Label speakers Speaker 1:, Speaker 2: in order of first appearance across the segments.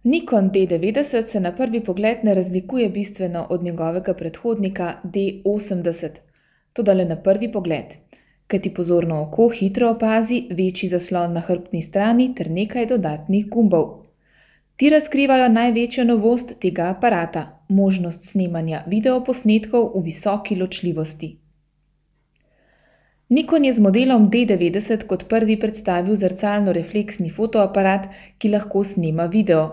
Speaker 1: Nikon D90 se na prvi pogled ne razlikuje bistveno od njegovega predhodnika D80, toda le na prvi pogled, kajti pozorno oko hitro opazi večji zaslon na hrbtni strani ter nekaj dodatnih gumbov. Ti razkrivajo največjo novost tega aparata, možnost snemanja videoposnetkov v visoki ločljivosti. Nikon je z modelom D90 kot prvi predstavil zrcalno-refleksni fotoaparat, ki lahko snema video.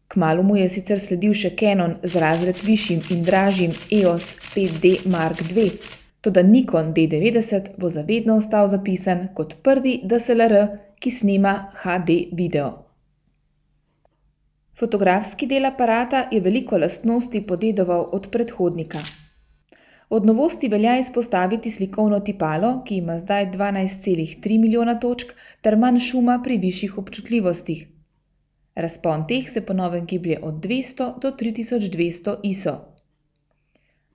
Speaker 1: Kmalu mu je sicer sledil še Canon z razred višjim in dražjim EOS 5D Mark II, toda Nikon D90 bo za vedno ostal zapisan kot prvi DSLR, ki snema HD video. Fotografski del aparata je veliko lastnosti podedoval od predhodnika. Od novosti velja izpostaviti slikovno tipalo, ki ima zdaj 12,3 milijona točk ter manj šuma pri višjih občutljivostih. Razpon teh se po novem giblje od 200 do 3200 ISO.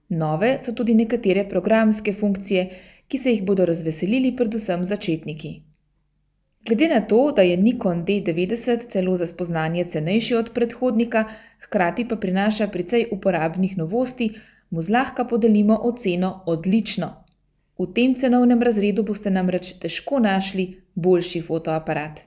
Speaker 1: Nove so tudi nekatere programske funkcije, ki se jih bodo razveselili predvsem začetniki. Glede na to, da je Nikon D90 celo za spoznanje cenejši od predhodnika, hkrati pa prinaša precej uporabnih novosti, mu zlahka podelimo oceno odlično. V tem cenovnem razredu boste namreč težko našli boljši fotoaparat.